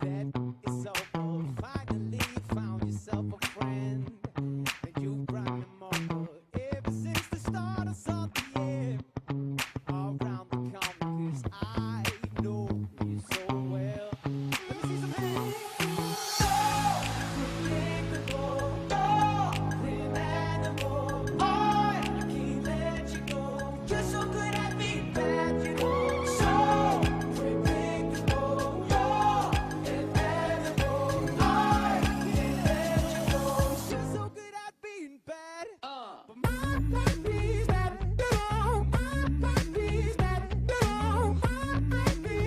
that it's over. Finally found yourself a friend, and you brought them over. Ever since the start of the year, all around the county, 'cause I know you so well. Let me see some hands. So predictable, an animal. I can't let you go. You're so good at being bad, you know. So predictable, an animal. I can't let you go. You're so good at being bad. But my baby's bad. My baby's bad. My baby's bad.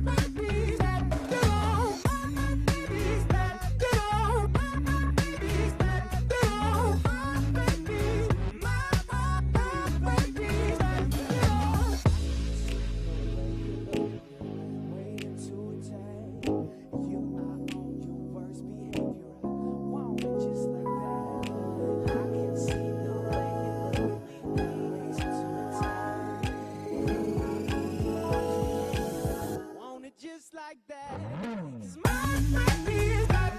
My baby's bad. My baby's bad. Waiting to attack. You are on your worst behavior. Want it just like that. I can see the way you look. Waiting to attack. Want it just like that. 'Cause my baby is bad.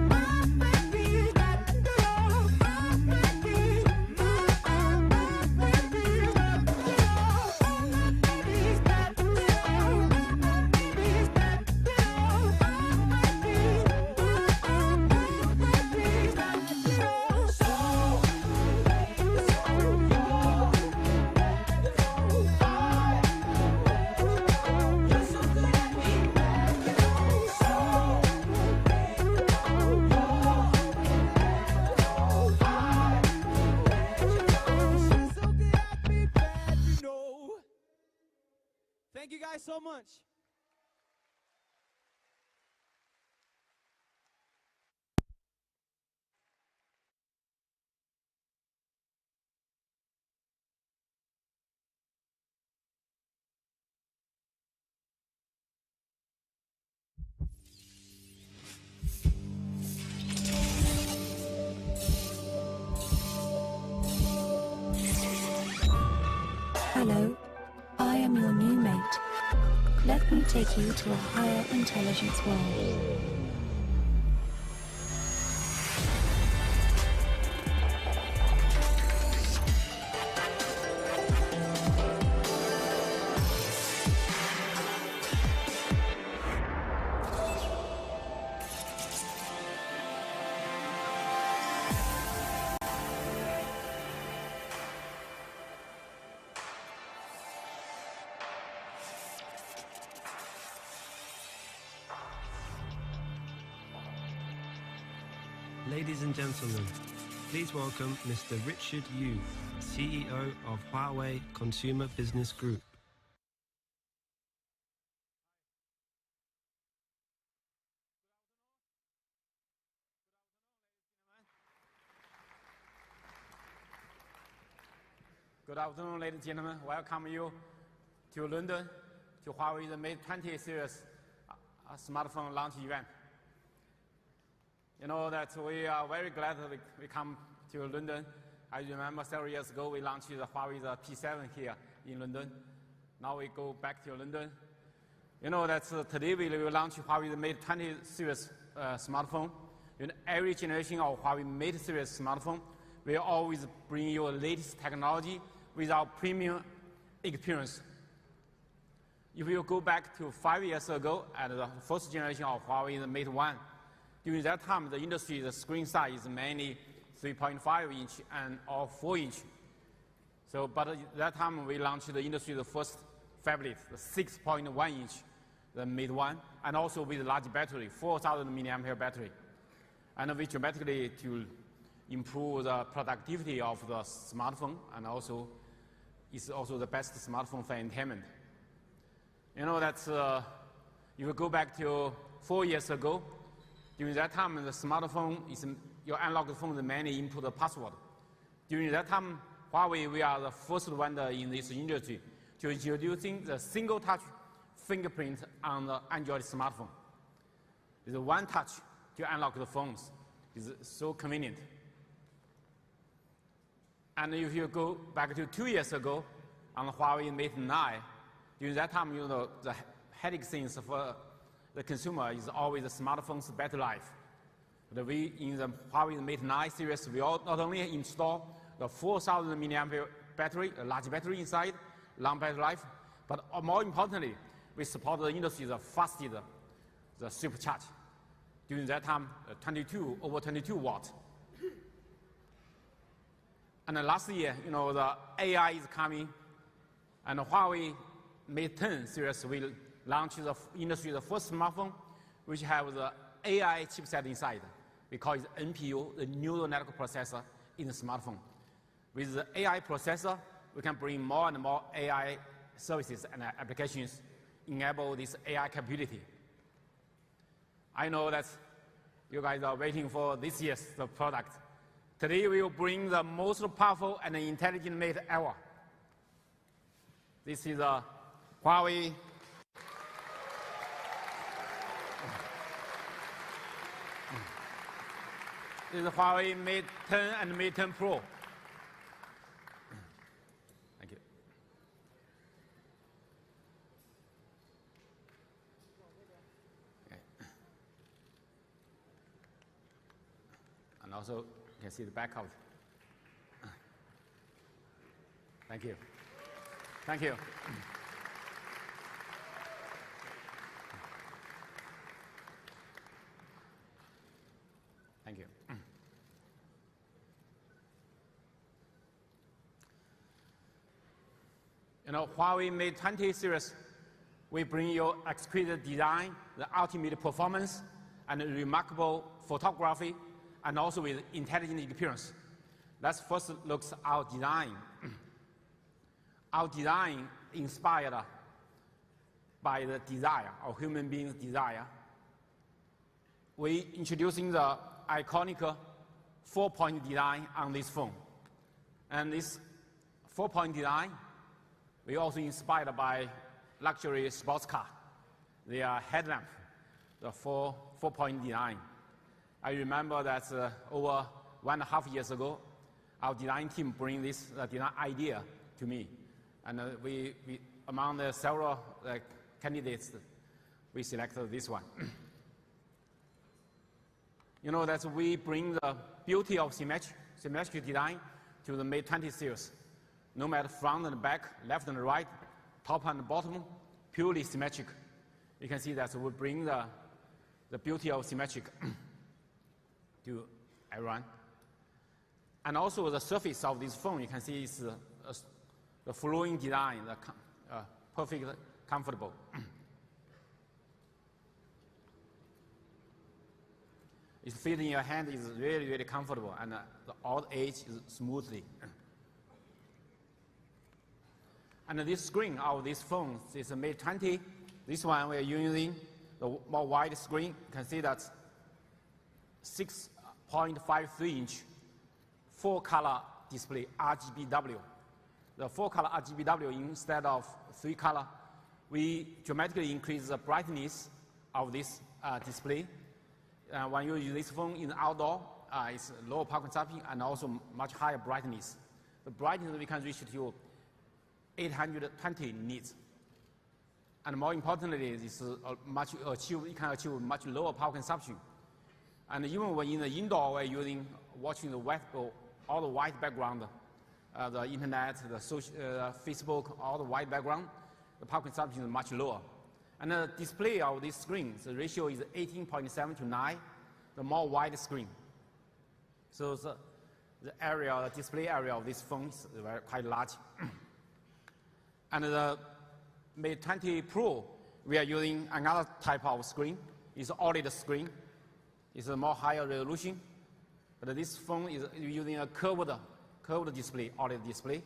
My baby is bad. My baby is bad. My baby is bad. My baby is bad. You're so good at being bad, you know. So she's so good at being bad, you know. Thank you guys so much. Hello, I am your new mate. Let me take you to a higher intelligence world. Ladies and gentlemen, please welcome Mr. Richard Yu, CEO of Huawei Consumer Business Group. Good afternoon, ladies and gentlemen. Welcome you to London to Huawei's Mate 20 series smartphone launch event. You know that we are very glad that we come to London. I remember several years ago we launched the Huawei's P7 here in London. Now we go back to London. You know that today we will launch Huawei's Mate 20 series smartphone. In every generation of Huawei Mate series smartphone, we always bring you the latest technology with our premium experience. If you go back to 5 years ago at the first generation of Huawei's Mate 1, during that time, the industry, the screen size is mainly 3.5 inch and or 4 inch. So, but at that time we launched the industry's first phablet, the 6.1 inch, the Mate 1, and also with a large battery, 4,000 milliampere battery, and we dramatically to improve the productivity of the smartphone, and also it's also the best smartphone for entertainment. You know that if you go back to 4 years ago. During that time, the smartphone is your analog phone, the mainly input the password. During that time, Huawei, we are the first one in this industry to introducing the single touch fingerprint on the Android smartphone. It's one touch to unlock the phones. It's so convenient. And if you go back to 2 years ago on the Huawei Mate 9, during that time, you know, the headache things for the consumer is always the smartphone's battery life. But we, in the Huawei Mate 9 series, we not only install the 4,000 milliampere battery, a large battery inside, long battery life, but more importantly, we support the industry's fastest the supercharge. During that time, over 22 watts. And last year, the AI is coming, and Huawei Mate 10 series will launch the industry's first smartphone, which has the AI chipset inside. We call it NPU, the neural network processor in the smartphone. With the AI processor, we can bring more and more AI services and applications, enable this AI capability. I know that you guys are waiting for this year's product. Today we will bring the most powerful and intelligent Mate ever. This is a Huawei Mate 10 and Mate 10 Pro. Thank you. Okay. And also, you can see the back out. Thank you. Thank you. Thank you. Huawei Mate 20 series, we bring you exquisite design, the ultimate performance, and remarkable photography, and also with intelligent experience. Let's first look at our design. Our design inspired by the desire, of human beings' desire. We introducing the iconic 4-point design on this phone. And this 4-point design, we also inspired by luxury sports car. Their headlamp, the four-point design. I remember that over 1.5 years ago, our design team bring this design idea to me. And we among the several candidates, we selected this one. That we bring the beauty of symmetric design to the Mate 20 series. No matter front and back, left and right, top and bottom, purely symmetric. You can see that we bring the beauty of symmetric to everyone. And also the surface of this phone, you can see is the flowing design, the perfect, comfortable. It fits in your hand, is really, really comfortable, and all the edge is smoothly. And this screen of this phone is a Mate 20. This one we are using the more wide screen. You can see that 6.53-inch 4-color display, RGBW. The 4-color RGBW instead of 3-color, we dramatically increase the brightness of this display. When you use this phone in the outdoor, it's lower power consumption and also much higher brightness. The brightness we can reach to 820 nits. And more importantly, this is you can achieve much lower power consumption. And even when in the indoor, we're watching the all the white background, the internet, the Facebook, all the white background, the power consumption is much lower. And the display of this screen, the ratio is 18.7 to 9, the more wide screen. So the display area of this phone is quite large. And the Mate 20 Pro, we are using another type of screen. It's OLED screen. It's a more higher resolution. But this phone is using a curved display, OLED display.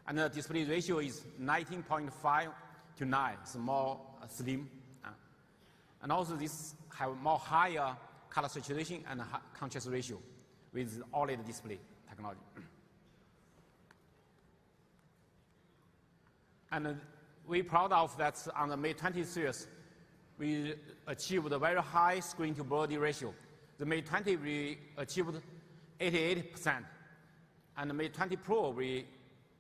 And the display ratio is 19.5 to 9. It's more slim. And also this have more higher color saturation and contrast ratio with OLED display technology. And we're proud of that on the Mate 20 series, we achieved a very high screen-to-body ratio. The Mate 20, we achieved 88%. And the Mate 20 Pro, we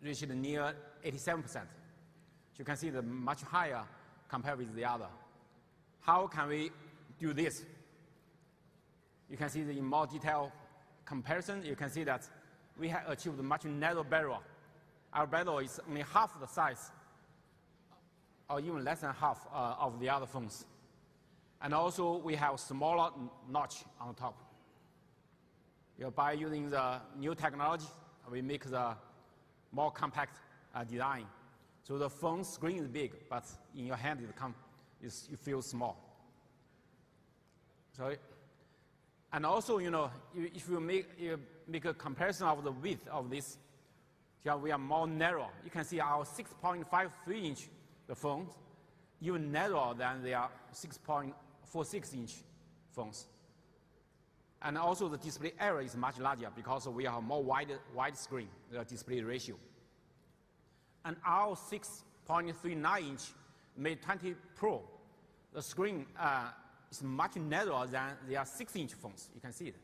reached near 87%. So you can see the much higher compared with the other. How can we do this? You can see in more detailed comparison, you can see that we have achieved a much narrower bezel. Our bezel is only half the size, or even less than half of the other phones. And also, we have smaller notch on top. By using the new technology, we make the more compact design. So the phone screen is big, but in your hand you feel small. Sorry. And also, if you make a comparison of the width of this, here we are more narrow. You can see our 6.53-inch the phones, even narrower than their 6.46-inch phones. And also the display area is much larger because we have more wide screen, the display ratio. And our 6.39-inch Mate 20 Pro, the screen is much narrower than their 6-inch phones. You can see it.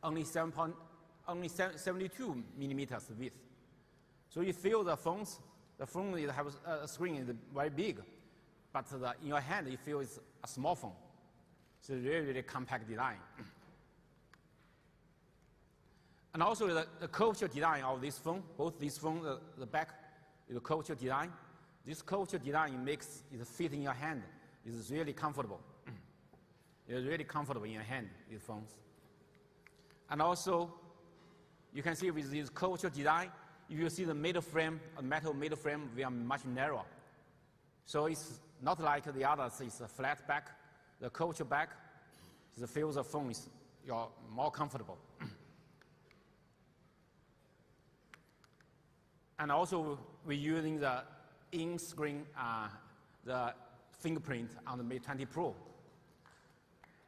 Only 72 millimeters width. So you feel the phone has a screen is very big, but in your hand you feel it's a small phone. So really compact design. And also the curvature design of this phone, both this phone, the back is a curvature design. This curvature design makes it fit in your hand. It's really comfortable. It's really comfortable in your hand, these phones. And also, you can see with this curvature design, if you see the metal middle frame, we are much narrower. So it's not like the others, it's a flat back. The curvature back, the feel the phone is more comfortable. And also, we're using the in-screen, the fingerprint on the Mate 20 Pro.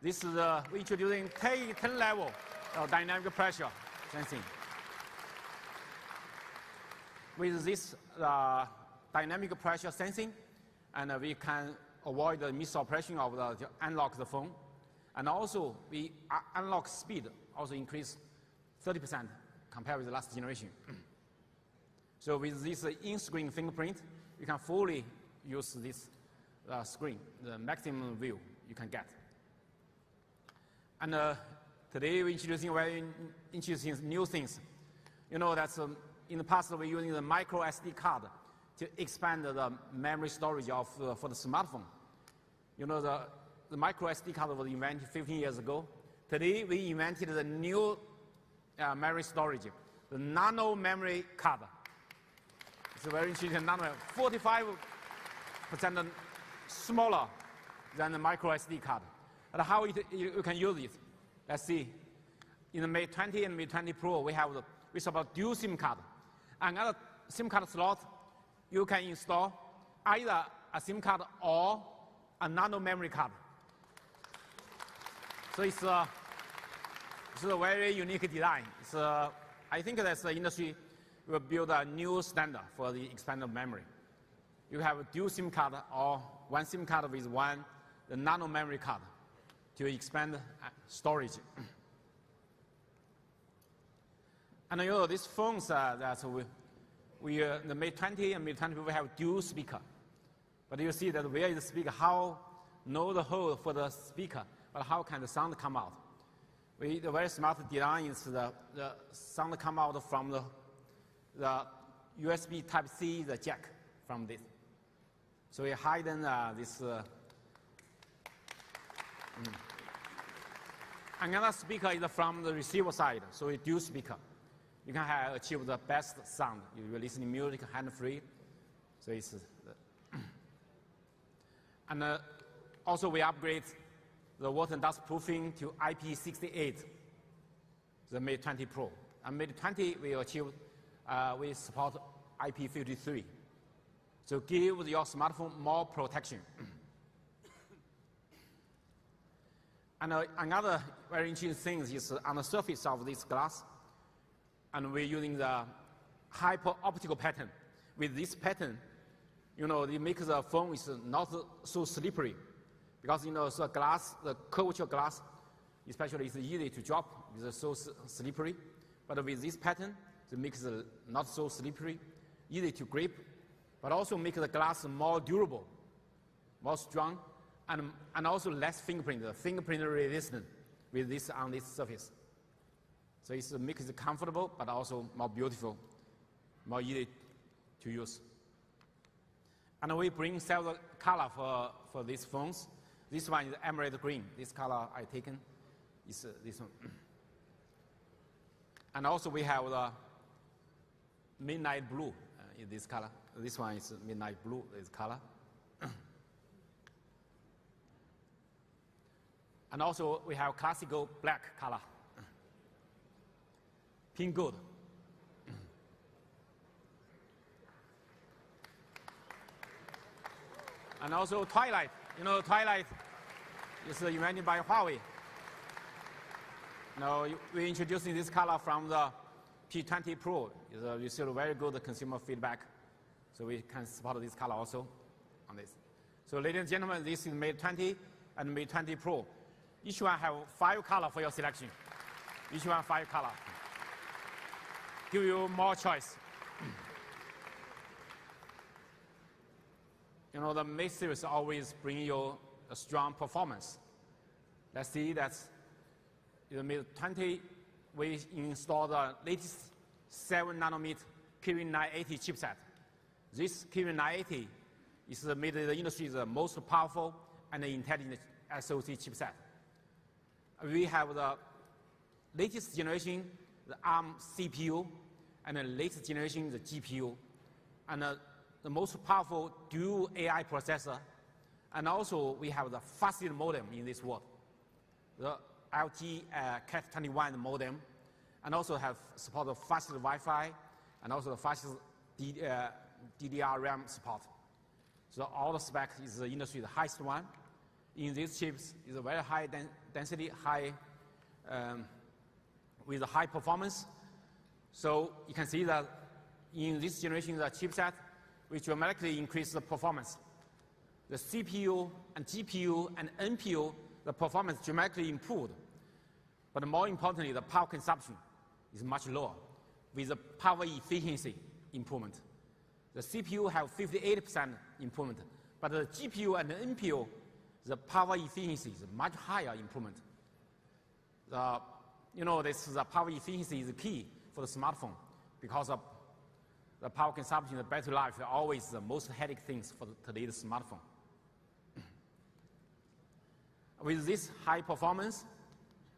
This is we're introducing 10 level of dynamic pressure sensing. With this dynamic pressure sensing, and we can avoid the misoperation of the unlock the phone. And also, we unlock speed also increase 30% compared with the last generation. So with this in-screen fingerprint, you can fully use this screen, the maximum view you can get. And today we're introducing very interesting new things. You know that in the past we're using the micro SD card to expand the memory storage for the smartphone. You know the micro SD card was invented 15 years ago. Today we invented the new memory storage, the nano memory card. It's a very interesting number, 45% smaller than the micro SD card. And how you can use it? Let's see. In the Mate 20 and Mate 20 Pro, we support dual SIM card. Another SIM card slot, you can install either a SIM card or a nano memory card. So it's a very unique design. I think that the industry will build a new standard for the expanded memory. You have a dual SIM card or one SIM card with the nano memory card to expand storage. And you know, these phones that the Mate 20 and Mate 20 we have dual speaker. But you see that where is the speaker? How know the hole for the speaker, but how can the sound come out? The very smart design is the sound come out from the USB Type-C, the jack from this. So we hidden this. Another speaker is from the receiver side, so it's dual speaker. You can achieve the best sound. You're listening music hand-free. So it's and also we upgrade the water and dust proofing to IP68, the Mate 20 Pro. And Mate 20 we support IP53. So give your smartphone more protection. And another very interesting thing is on the surface of this glass, and we're using the hyper-optical pattern. With this pattern, you know, it makes the phone is not so slippery, because you know, so glass, the curvature glass, especially, is easy to drop. It's so slippery. But with this pattern, it makes it not so slippery, easy to grip, but also make the glass more durable. more strong, and also less fingerprint, fingerprint resistant with this on this surface. So it makes it comfortable, but also more beautiful, more easy to use. And we bring several color for these phones. This one is emerald green. This color I taken is this one. And also we have the midnight blue in this color. This one is midnight blue, this color. And also we have classical black color. Pink gold. And also Twilight. You know, Twilight is invented by Huawei. Now, we're introducing this color from the P20 Pro. We received very good consumer feedback. So we can support this color also on this. So ladies and gentlemen, this is Mate 20 and Mate 20 Pro. Each one have 5 colors for your selection. Each one 5 colors. Give you more choice. You know, the Mate series always bring you a strong performance. Let's see that in the Mate 20, we install the latest 7nm Kirin 980 chipset. This Kirin 980 is made the industry's most powerful and intelligent SoC chipset. We have the latest generation, the ARM CPU, and the latest generation, the GPU, and the most powerful dual AI processor. And also, we have the fastest modem in this world, the LTE Cat21 modem, and also have support the fastest Wi-Fi, and also the fastest DDR-RAM support. So all the spec is the industry's highest one. In these chips, is a very high density, with high performance. So you can see that in this generation, the chipset, which dramatically increase the performance. The CPU and GPU and NPU, the performance dramatically improved. But more importantly, the power consumption is much lower with the power efficiency improvement. The CPU have 58% improvement, but the GPU and the NPU, the power efficiency is much higher improvement. You know, the power efficiency is key for the smartphone because of the power consumption, the battery life are always the most headache things for today's smartphone. With this high performance,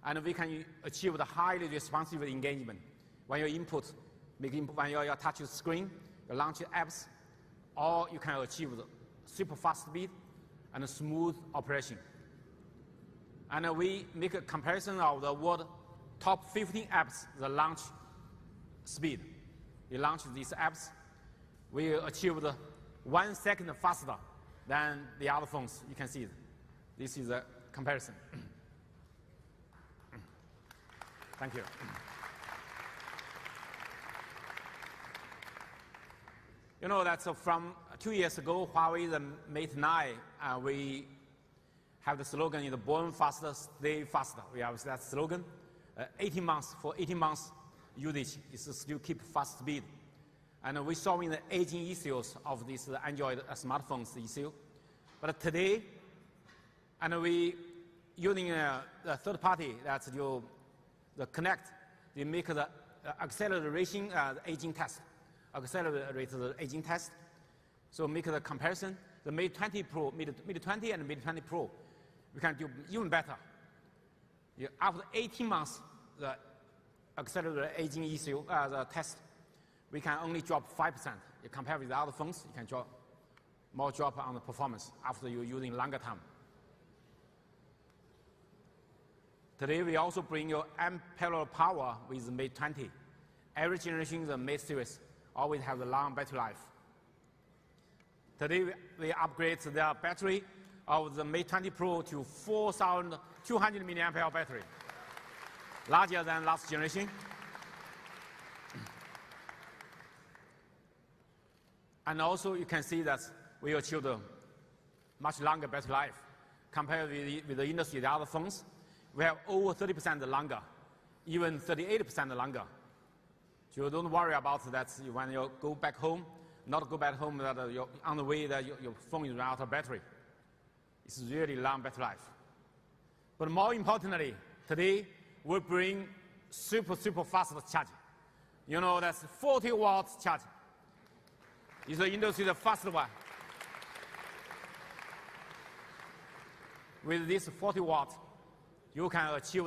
and we can achieve the highly responsive engagement. When you input, when you touch the screen, you launch apps, or you can achieve the super fast speed and smooth operation. And we make a comparison of the world top 15 apps, the launch speed. We launch these apps, we achieved 1 second faster than the other phones. You can see it. This is a comparison. Thank you. You know that from 2 years ago, Huawei, the Mate 9, we have the slogan, is born faster, stay faster. We have that slogan. 18 months, for 18 months usage, is still keep fast speed. And we're solving the aging issues of this Android smartphones issue. But today, and we using the third party that's the Connect, they make the acceleration the aging test, accelerate the aging test. So make the comparison. The Mate 20 Pro, Mate 20 and Mate 20 Pro, we can do even better. After 18 months, the accelerate aging issue, the test, we can only drop 5%. You compare with the other phones, you can drop more drop on the performance after you're using longer time. Today, we also bring you unparalleled power with the Mate 20. Every generation, the Mate series always have the long battery life. Today, we upgrade the battery of the Mate 20 Pro to 4,200 mAh battery, larger than last generation. And also, you can see that we achieved a much longer battery life compared with the industry, the other phones. We have over 30% longer, even 38% longer. So don't worry about that when you go back home, not go back home, that you're on the way that your phone is run out of battery. It's really long battery life. But more importantly, today we bring super fast charging. You know, that's 40 watts charging. It's the industry's fastest one. With this 40 watts, you can achieve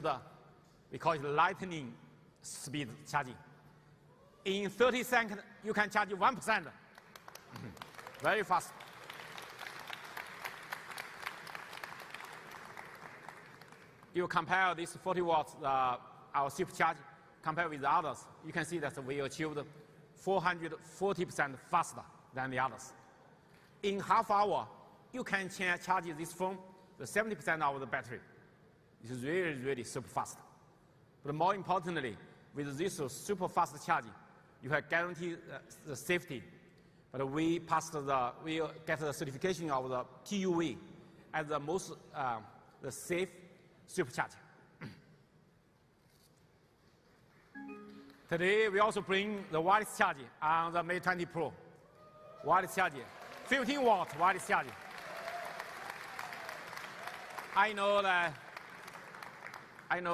we call it lightning speed charging. In 30 seconds, you can charge 1%. Very fast. You compare this 40 watts, our shift charge, compare with the others, you can see that we achieved 440% faster than the others. In half hour, you can charge this phone the 70% of the battery. It's really super fast. But more importantly, with this super fast charging, you have guaranteed the safety. But we get the certification of the TUV as the most the safe supercharger. Today, we also bring the wireless charging on the Mate 20 Pro. Wireless charging, 15 watt wireless charging. I know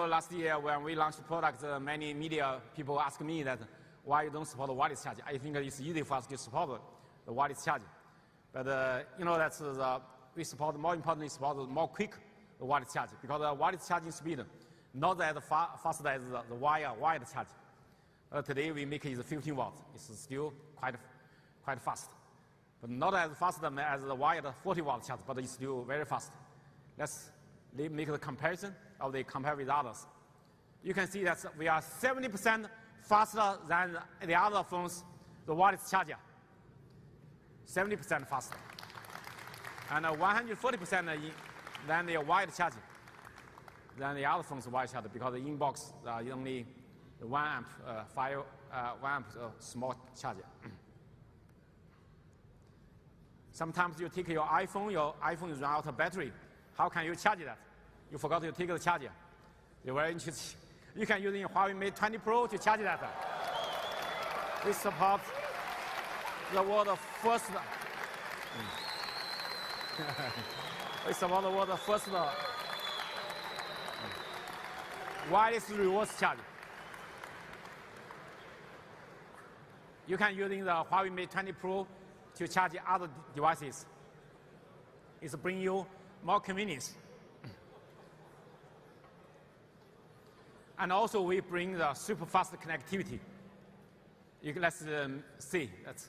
last year when we launched the product, many media people ask me that why you don't support the wireless charging. I think it's easy for us to support the wireless charging. But you know, that's we support, more importantly, support more quick the wireless charging, because the wireless charging speed not as fast as the wired charging. Today we make it 15 watts. It's still quite fast, but not as fast as the wired 40 watt charge, but it's still very fast. Let's make the comparison of the compare with others. You can see that we are 70% faster than the other phones, the wireless charger. 70% faster, and 140% than the wired charging, than the other phones wired charger, because the inbox is only 1 amp, 1 amp small charger. Sometimes you take your iPhone is run out of battery. How can you charge that? You forgot to take the charger. You're very interesting. You can use the Huawei Mate 20 Pro to charge that. We support the world's first. We support the world's first wireless reverse charging. You can use the Huawei Mate 20 Pro to charge other devices. It's bring you more convenience. And also we bring the super fast connectivity. Let's see that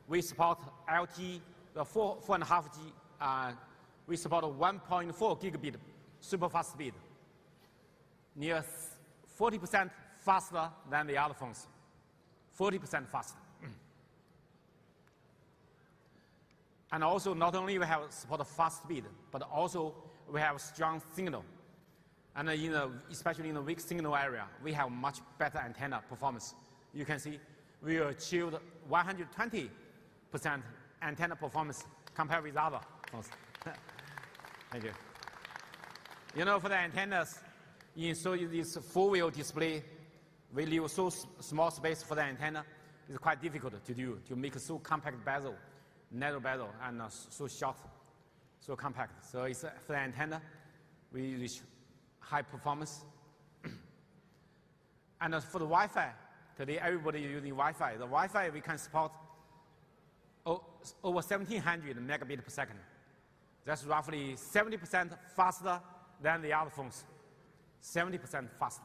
we support LTE, the 4.5G. We support 1.4 gigabit super fast speed, near 40% faster than the other phones. 40% faster. And also, not only we have support fast speed, but also we have strong signal. And especially in the weak signal area, we have much better antenna performance. You can see we achieved 120% antenna performance compared with other phones. Thank you. You know, for the antennas, in this four-wheel display, we leave so small space for the antenna. It's quite difficult to do, to make so compact bezel, narrow bezel, and so short, so compact. So it's for the antenna, we reach high performance. And for the Wi-Fi, today everybody is using Wi-Fi. The Wi-Fi we can support over 1,700 megabit per second. That's roughly 70% faster than the other phones. 70% faster.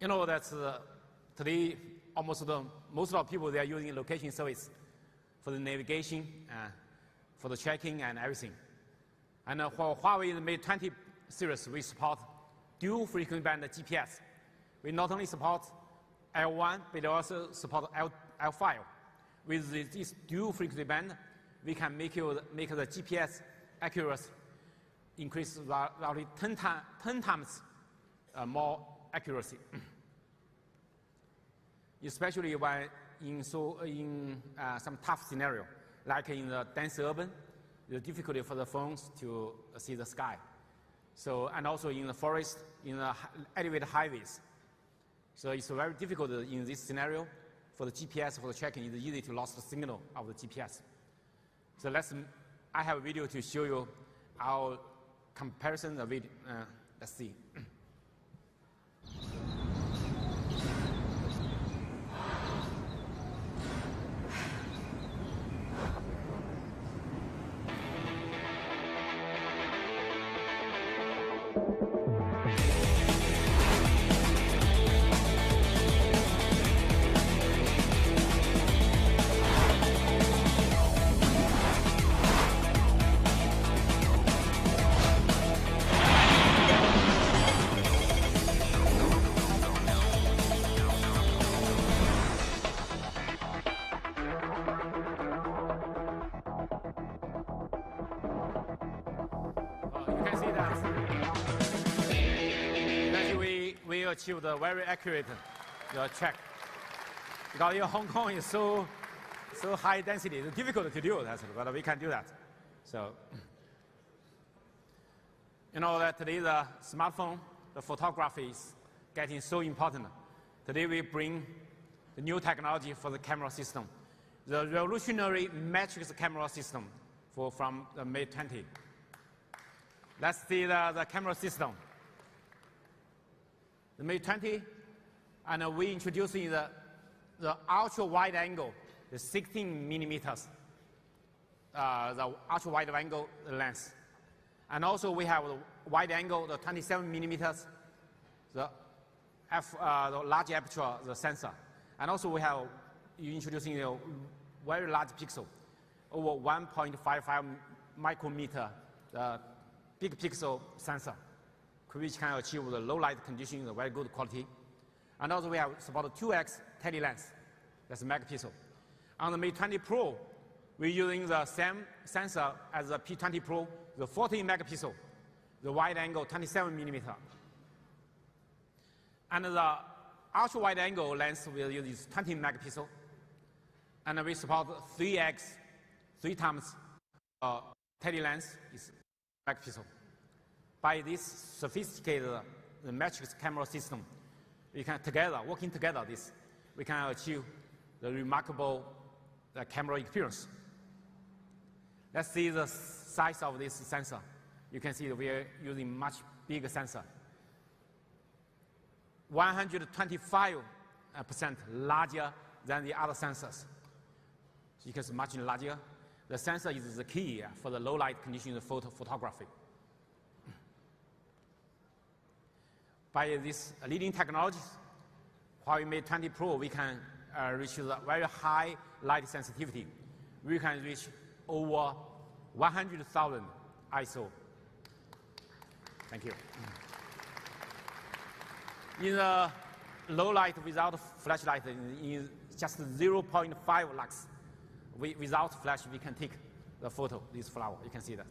You know that today most of the people, they are using location service for the navigation, for the tracking and everything. And for Huawei Mate 20 series, we support dual frequency band GPS. We not only support L1, but also support L5. With this dual frequency band, we can make the GPS accuracy increase roughly 10 times more accuracy. Especially when in some tough scenario, like in the dense urban, the difficulty for the phones to see the sky. So, and also in the forest, in the elevated highways. So it's very difficult in this scenario for the GPS, for the tracking. It's easy to lose the signal of the GPS. So I have a video to show you our comparison of video. Let's see. You can see that. We achieved a very accurate track. Because in Hong Kong is so high density, it's difficult to do that, but we can do that. So, you know that today the smartphone, the photography is getting so important. Today we bring the new technology for the camera system, the revolutionary matrix camera system from the Mate 20. Let's see the camera system. The Mate 20, and we introducing the ultra wide angle, the 16 millimeters, the ultra wide angle lens. And also we have the wide angle, the 27 millimeters, the large aperture, the sensor. And also we have introducing a very large pixel, over 1.55 micrometer, the big pixel sensor, which can achieve the low light conditions, the very good quality. And also we have support 2x tele lens, that's a megapixel. On the Mate 20 Pro, we're using the same sensor as the P20 Pro, the 14 megapixel, the wide angle 27 millimeter. And the ultra wide angle lens we use is 20 megapixel. And we support 3x, 3 times tele lens is megapixel. By this sophisticated matrix camera system, we can working together, we can achieve the remarkable camera experience. Let's see the size of this sensor. You can see that we are using much bigger sensor. 125% larger than the other sensors. Because much larger, the sensor is the key for the low light conditions of photography. By this leading technologies, Huawei Mate 20 Pro, we can reach the very high light sensitivity. We can reach over 100,000 ISO. Thank you. In the low light without flashlight, in just 0.5 lux, without flash, we can take the photo, this flower. You can see that.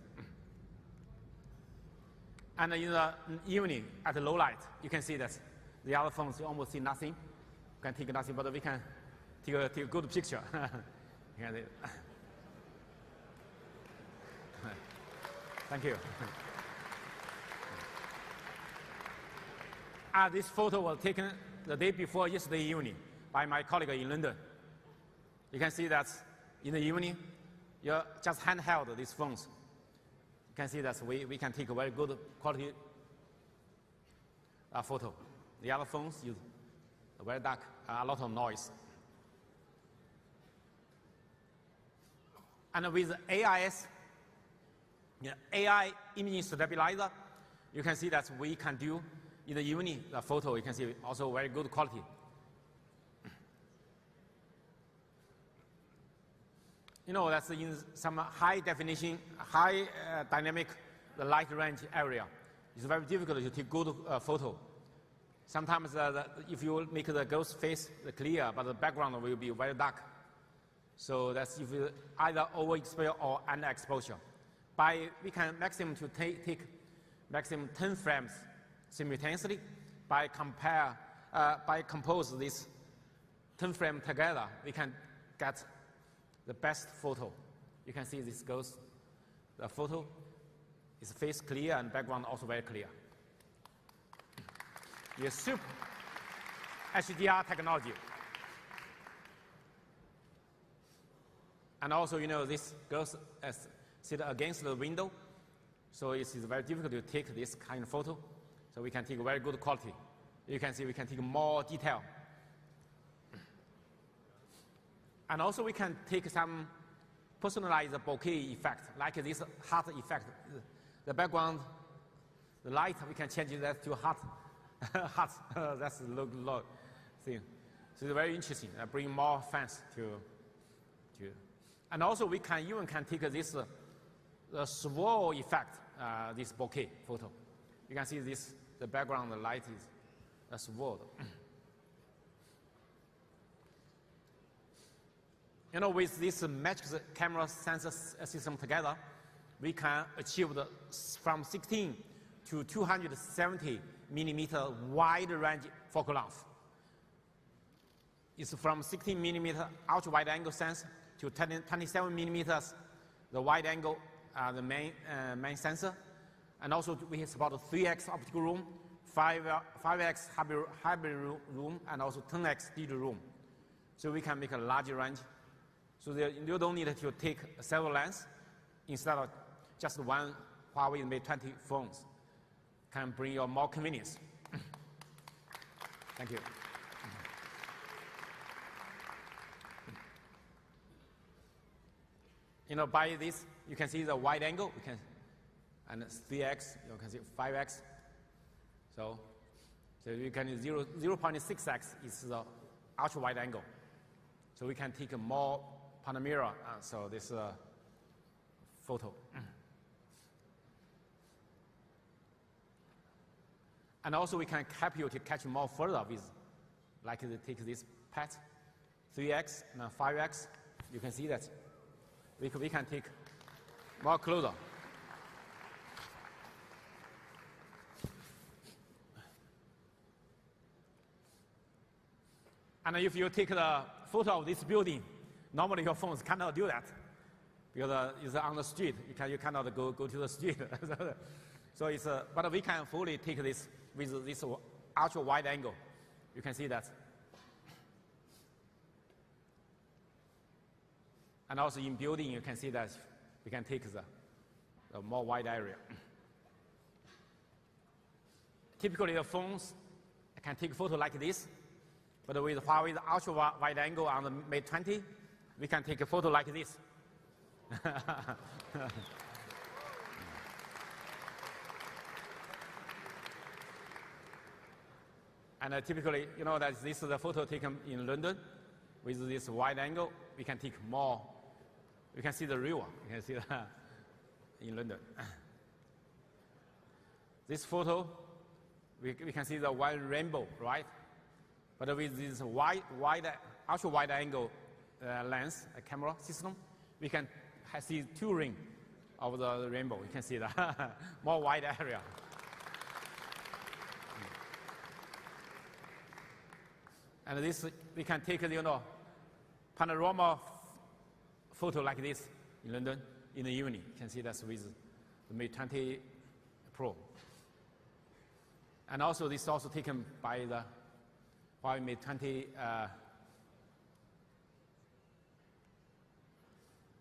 And in the evening, at the low light, you can see that the other phones, you almost see nothing. You can take nothing, but we can take a good picture. Thank you. This photo was taken the day before yesterday evening by my colleague in London. You can see that in the evening, you just handheld these phones. You can see that we can take a very good quality photo. The other phones use very dark, a lot of noise. And with AIS, AI image stabilizer, you can see that we can do in the evening the photo. You can see also very good quality. You know, that's in some high definition, high dynamic the light range area. It's very difficult to take good photo. Sometimes if you make the ghost face clear, but the background will be very dark. So that's if you either overexposure or underexposure. We can maximum to take maximum 10 frames simultaneously. By compose this 10 frames together, we can get the best photo. You can see this goes, the photo is face clear and background also very clear. It's super HDR technology. And also, you know, this goes as sit against the window, so it's very difficult to take this kind of photo. So we can take very good quality. You can see we can take more detail. And also we can take some personalized bokeh effect, like this heart effect. The background, the light, we can change that to heart. Heart, that's look thing. So it's very interesting. Bring more fans to. And also we can even take this the swirl effect, this bokeh photo. You can see this, the background, the light is a swirl. You know, with this magic camera sensor system together, we can achieve from 16 to 270 millimeter wide range focal length. It's from 16 millimeter ultra wide angle sensor to 27 millimeters the wide angle, the main sensor. And also we support 3x optical room, 5x hybrid room, and also 10x digital room. So we can make a larger range. So you don't need to take several lenses instead of just one Huawei Mate 20 phones. Can bring you more convenience. Thank you. You know, by this, you can see the wide angle. You can, and 3x, you can see 5x. So you can 0.6x is the ultra wide angle. So we can take a more panorama. So this photo. And also we can help you to catch more further with, like take this PET, 3x and 5x. You can see that we can take more closer. And if you take the photo of this building, normally your phones cannot do that because it's on the street. You cannot go to the street. So it's but we can fully take this with this ultra wide angle. You can see that. And also in building, you can see that we can take the more wide area. Typically, the phones can take photo like this, but with Huawei's ultra wide angle on the Mate 20, we can take a photo like this. And typically, you know that this is a photo taken in London with this wide angle. We can take more. You can see the river. You can see that in London. This photo, we can see the wide rainbow, right? But with this ultra wide angle lens, camera system, we can see two rings of the rainbow. You can see the more wide area. And this, we can take, you know, panorama photo like this in London in the evening. You can see that's with the Mate 20 Pro. And also this is also taken by the Huawei Mate 20.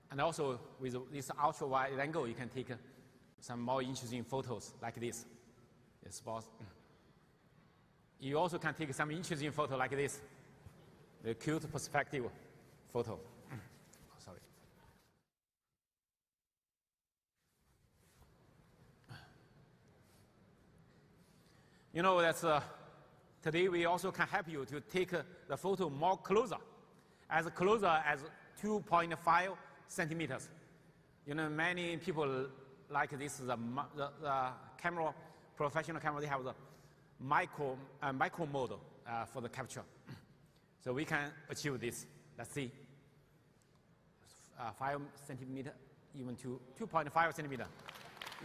And also with this ultra wide angle, you can take some more interesting photos like this. Yes, boss. You also can take some interesting photo like this, the cute perspective photo. Sorry. You know that today we also can help you to take the photo more closer as 2.5 centimeters. You know, many people like this, the camera, professional camera, they have the micro mode for the capture. So we can achieve this. Let's see. 5 centimeter, even to 2.5 centimeter.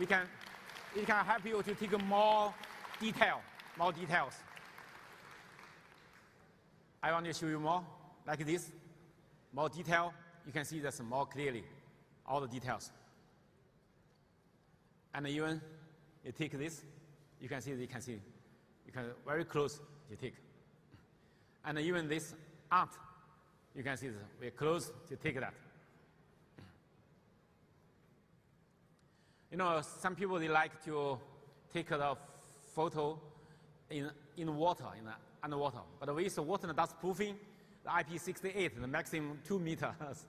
It can help you to take more details. I want to show you more, like this. More detail, you can see this more clearly, all the details. And even you take this, you can very close to take. And even this ant, you can see this, we're close to take that. You know, some people, they like to take the photo in water, underwater. But with water dust proofing, the IP68, the maximum 2 meters,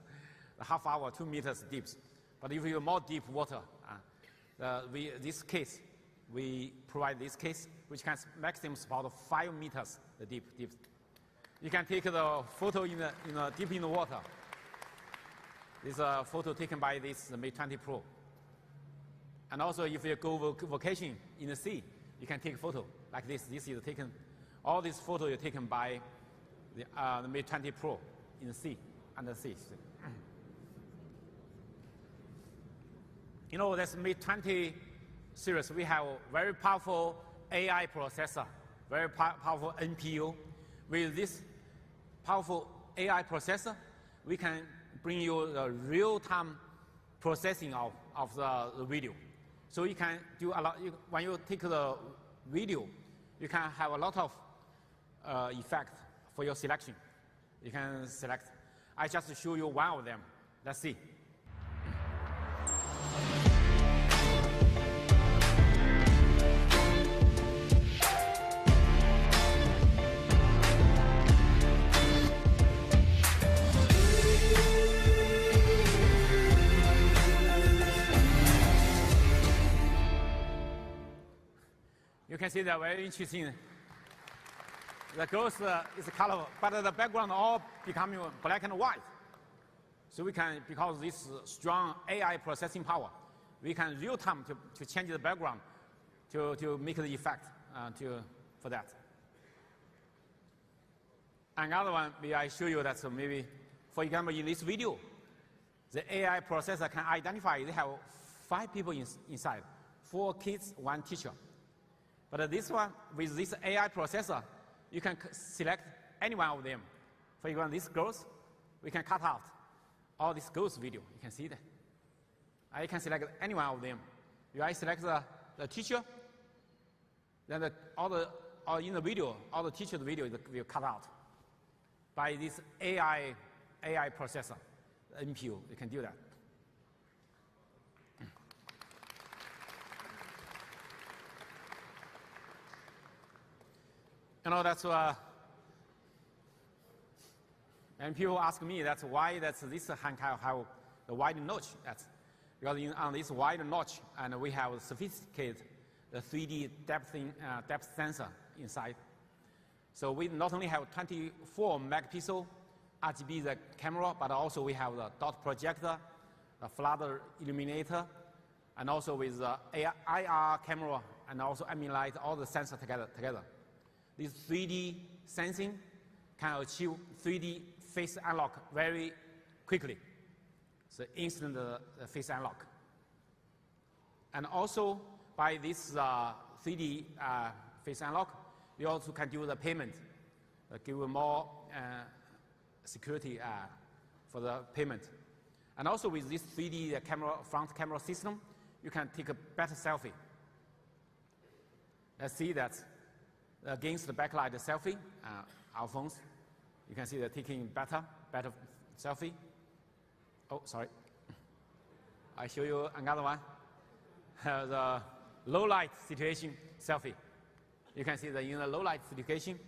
the half hour, 2 meters deep. But if you have more deep water, this case, we provide this case, which can maximum about 5 meters deep. You can take the photo deep in the water. This is a photo taken by this Mate 20 Pro. And also, if you go vacation in the sea, you can take a photo like this. This is taken, all these photos are taken by the Mate 20 Pro in the sea, under the sea. You know, this Mate 20 series, we have very powerful AI processor, very powerful NPU. With this powerful AI processor, we can bring you the real-time processing of the video. So you can do a lot, when you take the video, you can have a lot of effect for your selection. You can select. I just show you one of them. Let's see. You can see they're very interesting. The girls is colorful, but the background all becoming black and white. So we can, because this strong AI processing power, we can real time to change the background to make the effect for that. Another one, may I show you that, so maybe, for example, in this video, the AI processor can identify they have 5 people inside, 4 kids, 1 teacher. But this one, with this AI processor, you can select any one of them. For example, these girls, we can cut out all this girls video. You can see that. I can select any one of them. If I select the teacher, then all in the video, all the teacher's video will cut out by this AI processor, NPU. You can do that. You know, that's and people ask me that's why this handheld have the wide notch. That's because on this wide notch, and we have sophisticated 3D depth sensor inside. So we not only have 24 megapixel RGB the camera, but also we have the dot projector, the flood illuminator, and also with the IR camera and also ambient light, all the sensors together. This 3D sensing can achieve 3D face unlock very quickly. So instant face unlock. And also by this 3D face unlock, you also can do the payment, give more security for the payment. And also with this 3D front camera system, you can take a better selfie. Let's see that. Against the backlight selfie, our phones, you can see they're taking better selfie. Oh, sorry. I show you another one. The low light situation selfie. You can see that in the low light situation,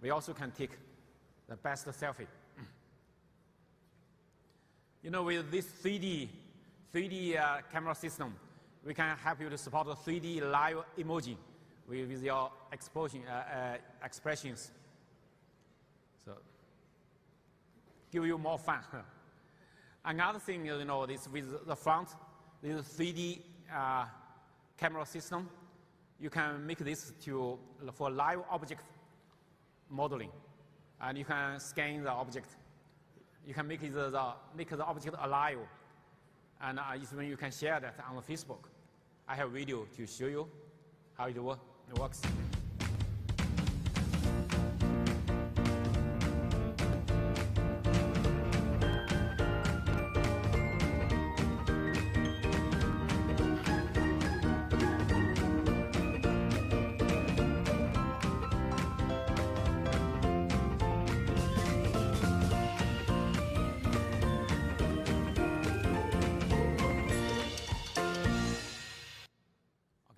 we also can take the best selfie. You know, with this 3D camera system, we can help you to support the 3D live emoji with your expressions. So, give you more fun. Another thing, you know, this with the front, this 3D camera system, you can make this for live object modeling, and you can scan the object. You can make the object alive, and when you can share that on Facebook. I have a video to show you how it works.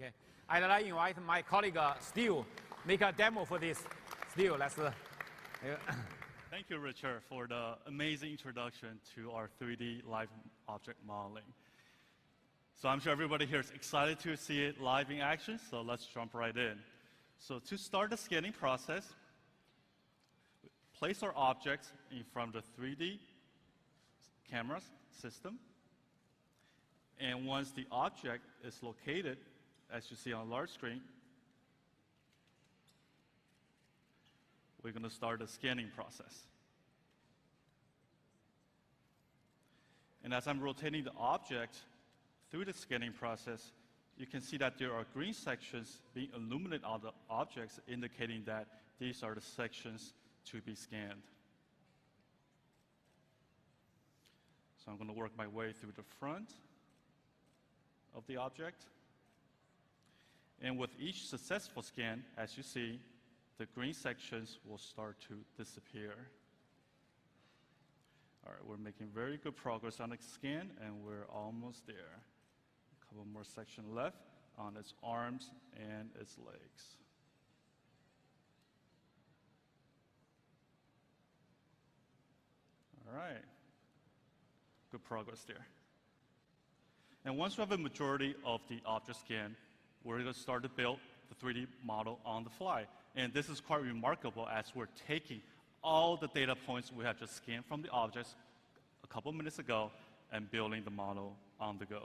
Okay. I'd like to invite my colleague Steve make a demo for this. Steve, let's. Thank you, Richard, for the amazing introduction to our 3D live object modeling. So I'm sure everybody here is excited to see it live in action, so let's jump right in. So to start the scanning process, place our objects in front of the 3D camera system. And once the object is located, as you see on a large screen, we're going to start the scanning process. And as I'm rotating the object through the scanning process, you can see that there are green sections being illuminated on the objects, indicating that these are the sections to be scanned. So I'm going to work my way through the front of the object. And with each successful scan, as you see, the green sections will start to disappear. All right, we're making very good progress on the scan, and we're almost there. A couple more sections left on its arms and its legs. All right, good progress there. And once we have a majority of the object scan, we're going to start to build the 3D model on the fly. And this is quite remarkable as we're taking all the data points we have just scanned from the objects a couple minutes ago and building the model on the go.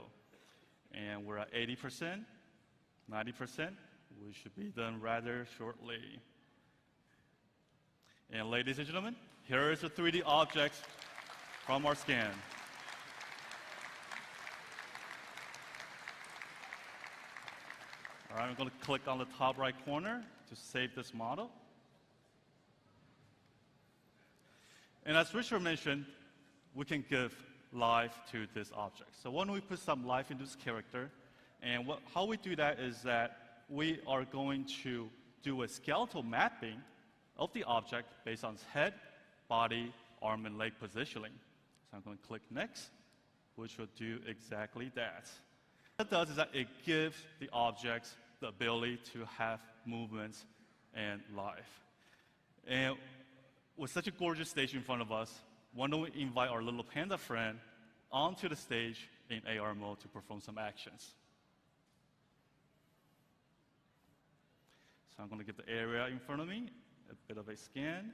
And we're at 80%, 90%. We should be done rather shortly. And ladies and gentlemen, here is the 3D objects from our scan. All right, I'm going to click on the top right corner to save this model. And as Richard mentioned, we can give life to this object. So why don't we put some life into this character? And how we do that is that we are going to do a skeletal mapping of the object based on its head, body, arm, and leg positioning. So I'm going to click Next, which will do exactly that. What it does is that it gives the objects the ability to have movements and life. And with such a gorgeous stage in front of us, why don't we invite our little panda friend onto the stage in AR mode to perform some actions. So I'm going to give the area in front of me a bit of a scan.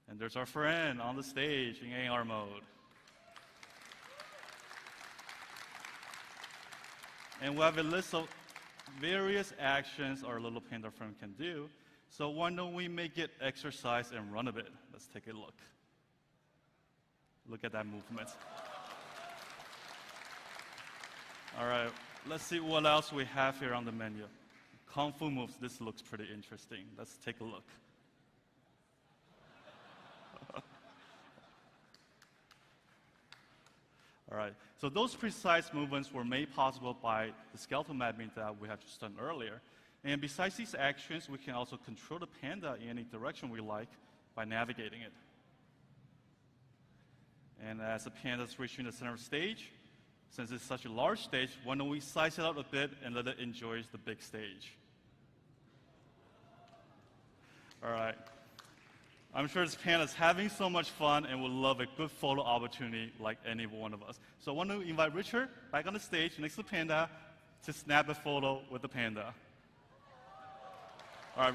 And there's our friend on the stage in AR mode. And we have a list of various actions our little panda friend can do. So why don't we make it exercise and run a bit? Let's take a look. Look at that movement. All right, let's see what else we have here on the menu. Kung Fu moves, this looks pretty interesting. Let's take a look. All right, so those precise movements were made possible by the skeletal mapping that we have just done earlier. And besides these actions, we can also control the panda in any direction we like by navigating it. And as the panda is reaching the center of the stage, since it's such a large stage, why don't we size it out a bit and let it enjoy the big stage. All right. I'm sure this panda is having so much fun and will love a good photo opportunity like any one of us. So I want to invite Richard back on the stage next to the panda to snap a photo with the panda. All right,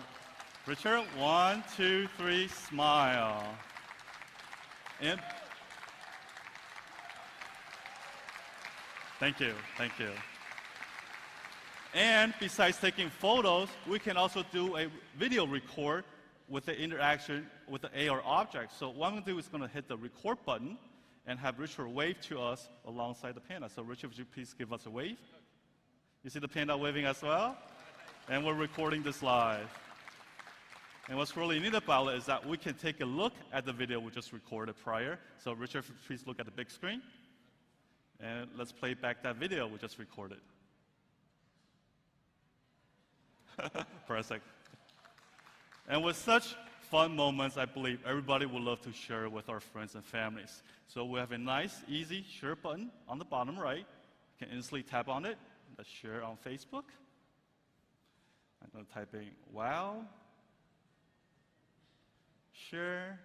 Richard, 1, 2, 3, smile. And thank you, thank you. And besides taking photos, we can also do a video record with the interaction with the AR object. So what I'm going to do is going to hit the record button and have Richard wave to us alongside the panda. So Richard, would you please give us a wave? You see the panda waving as well? And we're recording this live. And what's really neat about it is that we can take a look at the video we just recorded prior. So Richard, please look at the big screen. And let's play back that video we just recorded. For a sec. And with such fun moments I believe everybody would love to share with our friends and families. So we have a nice, easy share button on the bottom right. You can instantly tap on it. Let's share on Facebook. I'm going to type in wow. Share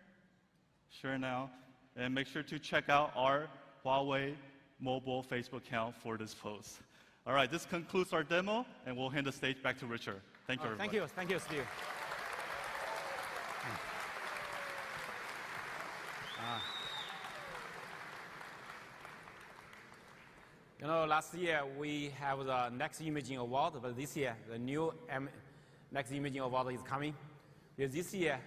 now. And make sure to check out our Huawei mobile Facebook account for this post. All right, this concludes our demo, and we'll hand the stage back to Richard. Thank you, everybody. Thank you, Steve. Last year we have the Next Imaging Award, but this year the new Next Imaging Award is coming. Because this year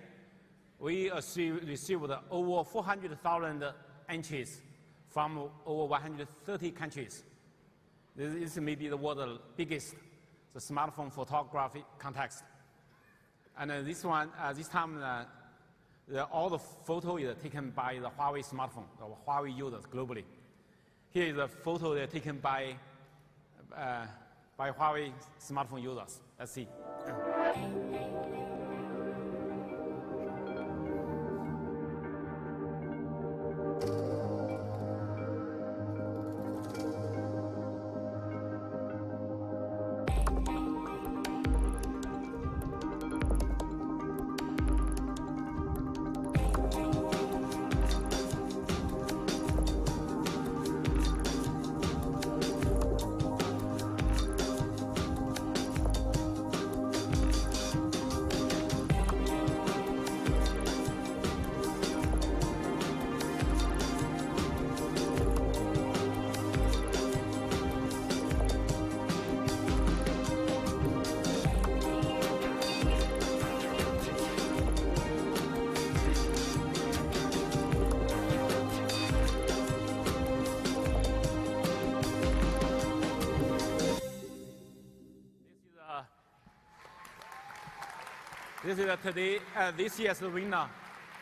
we received over 400,000 entries from over 130 countries. This may be the world's biggest smartphone photography contest. And this time, all the photo is taken by the Huawei smartphone, the Huawei users globally. Here is a photo taken by Huawei smartphone users. Let's see. This is today, this year's winner,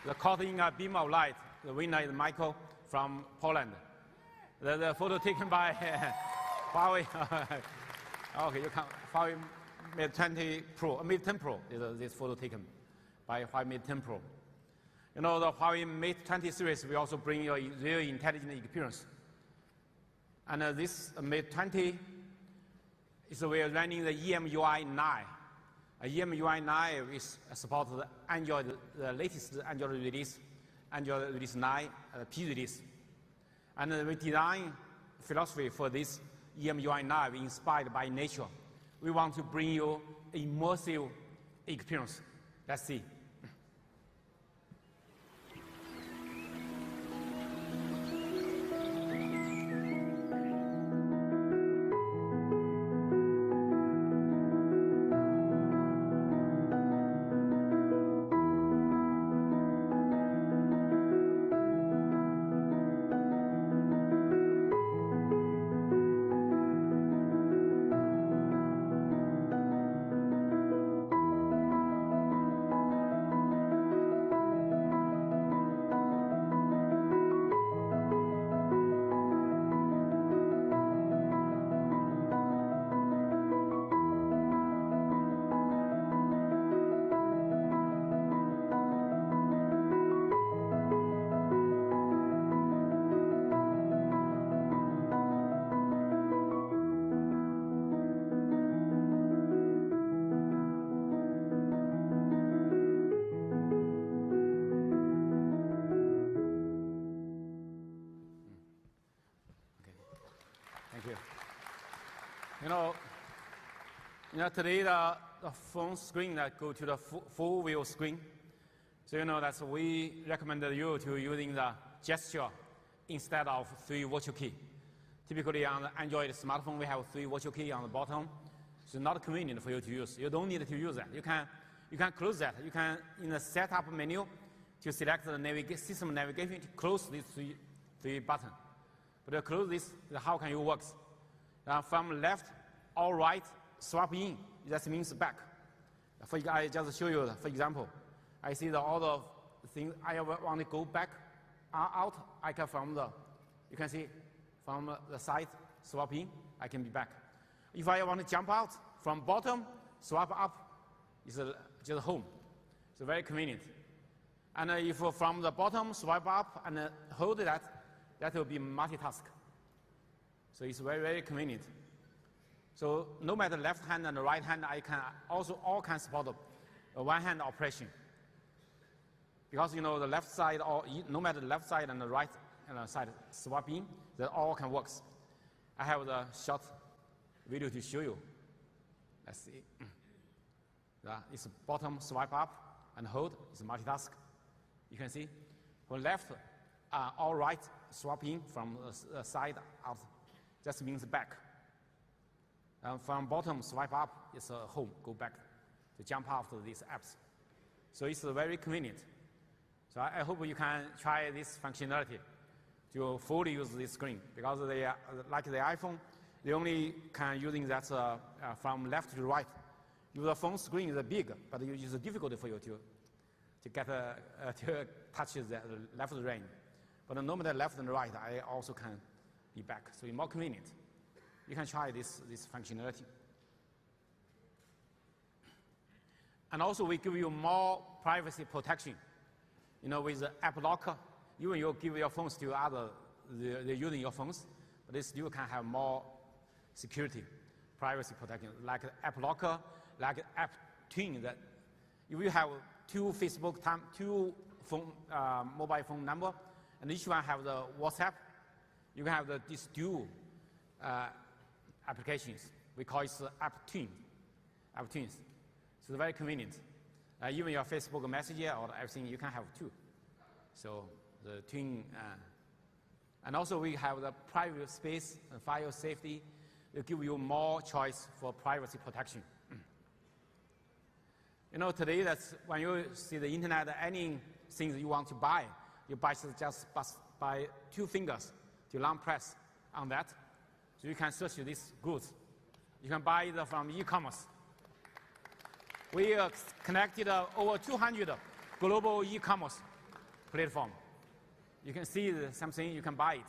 the caught in a beam of light. The winner is Michael from Poland. The photo taken by Huawei. Okay, you can Huawei Mate 20 Pro, Mate 10 Pro. This photo taken by Huawei Mate 10 Pro. The Huawei Mate 20 series will also bring you a real intelligent experience. And this Mate 20 is we are running the EMUI 9. EMUI 9 is supports the Android, the latest Android release, Android release 9, P release. And we design philosophy for this EMUI 9 inspired by nature. We want to bring you immersive experience. Let's see. Today the phone screen that go to the full view screen. So that we recommend you to using the gesture instead of 3 virtual key. Typically on the Android smartphone we have 3 virtual key on the bottom. It's not convenient for you to use. You don't need to use that. You can close that. You can in the setup menu to select the system navigation to close these three buttons. But to close this, how can you work? From left or right, swap in, that means back. I just show you, for example, I see all the things I want to go back, out, I can you can see from the side, swap in, I can be back. If I want to jump out from bottom, swap up, it's just home. It's very convenient. And if from the bottom swipe up and hold that, that will be multitask. So it's very, very convenient. So no matter left hand and right hand, I can also all can support one hand operation. Because you know the left side, or no matter the left side and the right side swiping, that all can work. I have the short video to show you. Let's see. It's bottom swipe up and hold. It's multitask. You can see. For left, all right swap in from the side out. That means back. From bottom swipe up, it's home. Go back to jump after these apps. So it's very convenient. So I hope you can try this functionality to fully use this screen, because they are, like the iPhone, they only can using that from left to right. Your phone screen is big, but it's difficult for you to get to touch the left range. But no matter left and right, I also can be back. So it's more convenient. You can try this functionality. And also we give you more privacy protection. You know, with the app locker, even you give your phones to other, they're using your phones, but they still can have more security, privacy protection, like app locker, like app twin. That if you have two phone, mobile phone number, and each one have the WhatsApp, you can have these dual applications. We call it app twins. So it's very convenient. Even your Facebook Messenger or everything, you can have two. So the twin, and also we have the private space and file safety. They give you more choice for privacy protection. You know, today that's when you see the internet, anything you want to buy, you buy just by 2 fingers to long press on that. So you can search these goods. You can buy it from e-commerce. We connected over 200 global e-commerce platform. You can see something, you can buy it.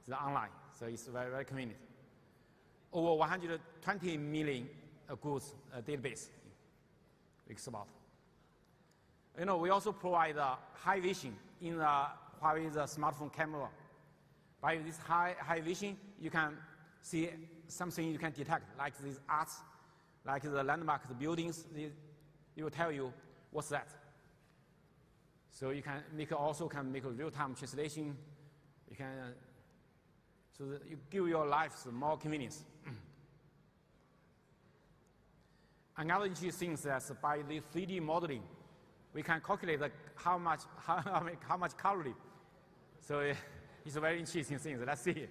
It's online, so it's very, very convenient. Over 120 million goods database we support. You know, we also provide high vision in Huawei's smartphone camera. By this high vision, you can see something you can detect, like these arts, like the landmarks, the buildings. It will tell you what's that. So you can also make a real-time translation. You can so that you give your life more convenience. Another interesting thing is that by the 3D modeling, we can calculate how much calorie. So it's a very interesting thing. Let's see.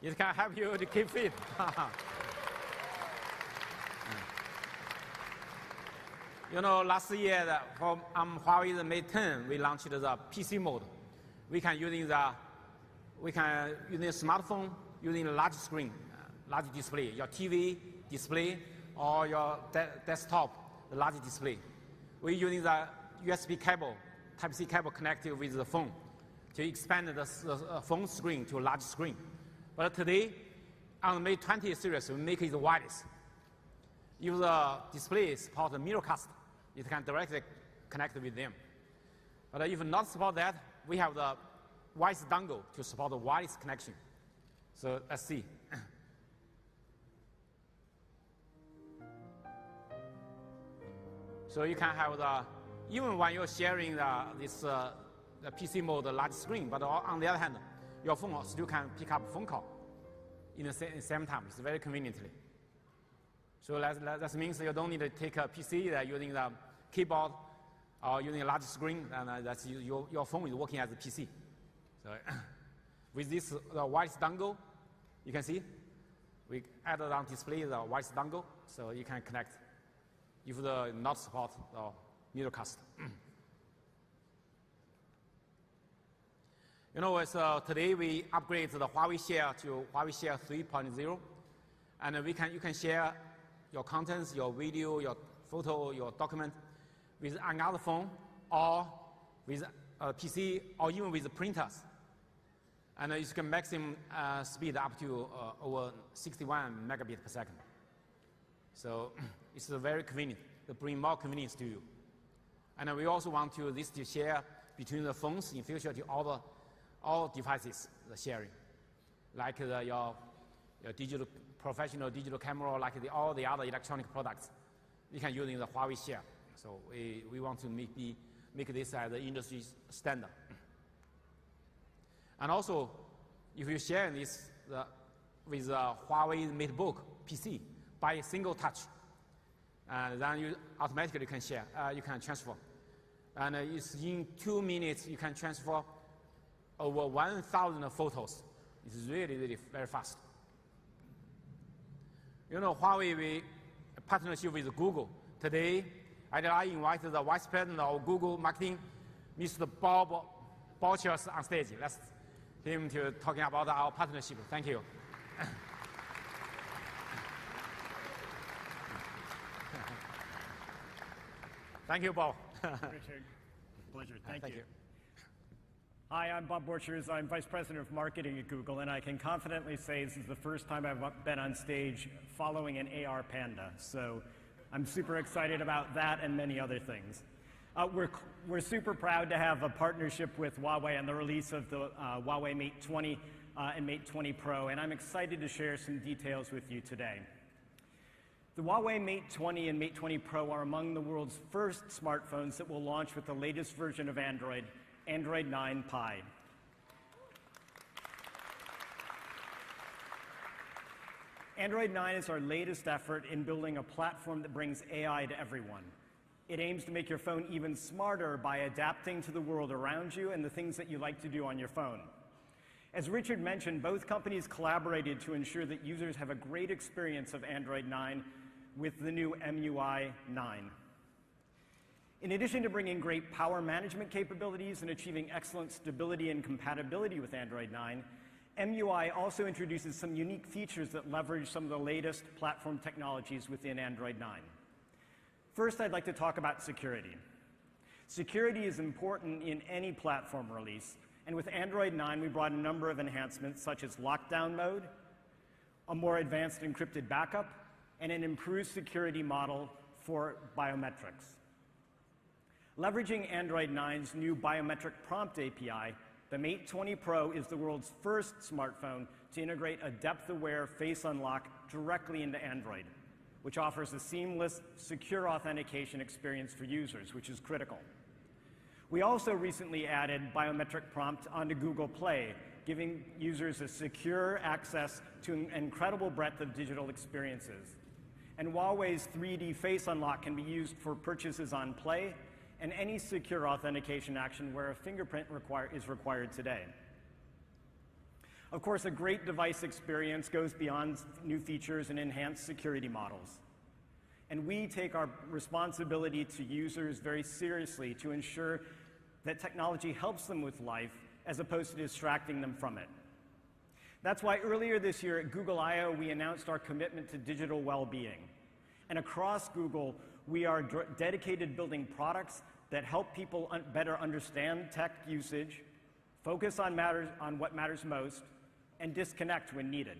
It can help you to keep fit. You know, last year on Huawei Mate 10, we launched the PC mode. We can using a smartphone, using a large screen, large display, your TV display or your desktop, the large display. We're using the USB cable, Type-C cable connected with the phone to expand the phone screen to a large screen. But today, on the Mate 20 series, we make it wireless. If the display supports mirrorcast, it can directly connect with them. But if not support that, we have the wireless dongle to support the wireless connection. So let's see. So you can have even when you're sharing the PC mode, the large screen, but on the other hand, your phone still can pick up phone call in the same time. It's very conveniently. So that means you don't need to take a PC using the keyboard or using a large screen, and that's your phone is working as a PC. So with this wireless dongle, you can see we added on display the wireless dongle, so you can connect if the not support the mirrorcast. You know, today we upgrade the Huawei Share to Huawei Share 3.0, and you can share your contents, your video, your photo, your document with another phone, or with a PC, or even with printers. And you can maximum speed up to over 61 megabits per second. So it's very convenient to bring more convenience to you. And we also want this to share between the phones in future to all devices, the sharing, like your professional digital camera, like all the other electronic products. You can use in the Huawei Share. So we want to make this as the industry standard. And also, if you share this with Huawei MateBook PC by a single touch, then you automatically can share, you can transfer. And it's in 2 minutes you can transfer over 1,000 photos. It's really, really very fast. You know, Huawei, we partnership with Google. Today, I invited the Vice President of Google Marketing, Mr. Bob Bouchers, on stage. Let's him to talking about our partnership. Thank you. Thank you, Bob. Richard, pleasure. Thank you. Hi, I'm Bob Borchers. I'm Vice President of Marketing at Google, and I can confidently say this is the first time I've been on stage following an AR panda. So I'm super excited about that and many other things. We're super proud to have a partnership with Huawei on the release of the Huawei Mate 20 and Mate 20 Pro, and I'm excited to share some details with you today. The Huawei Mate 20 and Mate 20 Pro are among the world's first smartphones that will launch with the latest version of Android, Android 9 Pie. Android 9 is our latest effort in building a platform that brings AI to everyone. It aims to make your phone even smarter by adapting to the world around you and the things that you like to do on your phone. As Richard mentioned, both companies collaborated to ensure that users have a great experience of Android 9 with the new MUI 9. In addition to bringing great power management capabilities and achieving excellent stability and compatibility with Android 9, MUI also introduces some unique features that leverage some of the latest platform technologies within Android 9. First, I'd like to talk about security. Security is important in any platform release, and with Android 9, we brought a number of enhancements such as lockdown mode, a more advanced encrypted backup, and an improved security model for biometrics. Leveraging Android 9's new biometric prompt API, the Mate 20 Pro is the world's first smartphone to integrate a depth-aware face unlock directly into Android, which offers a seamless, secure authentication experience for users, which is critical. We also recently added biometric prompt onto Google Play, giving users a secure access to an incredible breadth of digital experiences. And Huawei's 3D face unlock can be used for purchases on Play and any secure authentication action where a fingerprint is required today. Of course, a great device experience goes beyond new features and enhanced security models. And we take our responsibility to users very seriously to ensure that technology helps them with life as opposed to distracting them from it. That's why earlier this year at Google I/O we announced our commitment to digital well-being. And across Google, we are dedicated to building products that help people better understand tech usage, focus on what matters most, and disconnect when needed.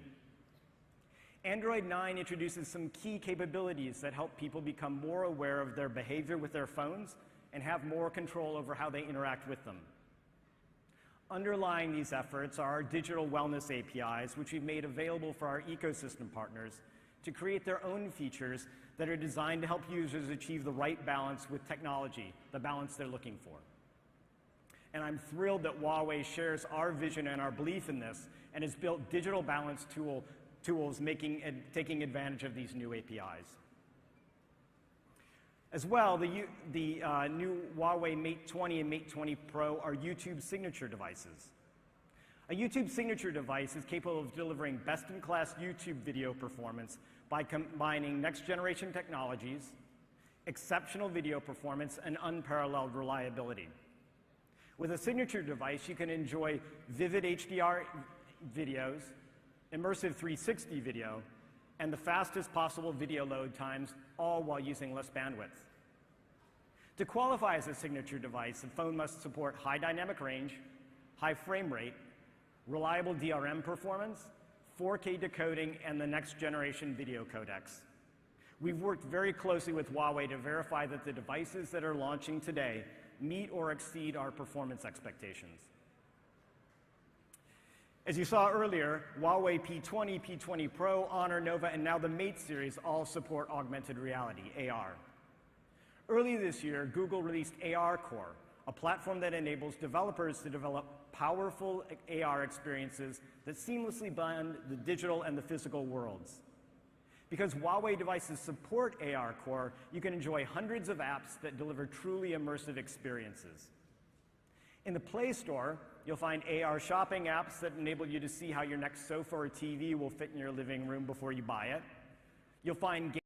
Android 9 introduces some key capabilities that help people become more aware of their behavior with their phones and have more control over how they interact with them. Underlying these efforts are our digital wellness APIs, which we've made available for our ecosystem partners to create their own features that are designed to help users achieve the right balance with technology, the balance they're looking for. And I'm thrilled that Huawei shares our vision and our belief in this and has built digital balance tools taking advantage of these new APIs. As well, the new Huawei Mate 20 and Mate 20 Pro are YouTube signature devices. A YouTube signature device is capable of delivering best-in-class YouTube video performance by combining next-generation technologies, exceptional video performance, and unparalleled reliability. With a signature device, you can enjoy vivid HDR videos, immersive 360 video, and the fastest possible video load times, all while using less bandwidth. To qualify as a signature device, the phone must support high dynamic range, high frame rate, reliable DRM performance, 4K decoding, and the next generation video codecs. We've worked very closely with Huawei to verify that the devices that are launching today meet or exceed our performance expectations. As you saw earlier, Huawei P20, P20 Pro, Honor, Nova, and now the Mate series all support augmented reality, AR. Early this year, Google released AR Core, a platform that enables developers to develop powerful AR experiences that seamlessly blend the digital and the physical worlds. Because Huawei devices support AR Core, you can enjoy hundreds of apps that deliver truly immersive experiences. In the Play Store, you'll find AR shopping apps that enable you to see how your next sofa or TV will fit in your living room before you buy it. You'll find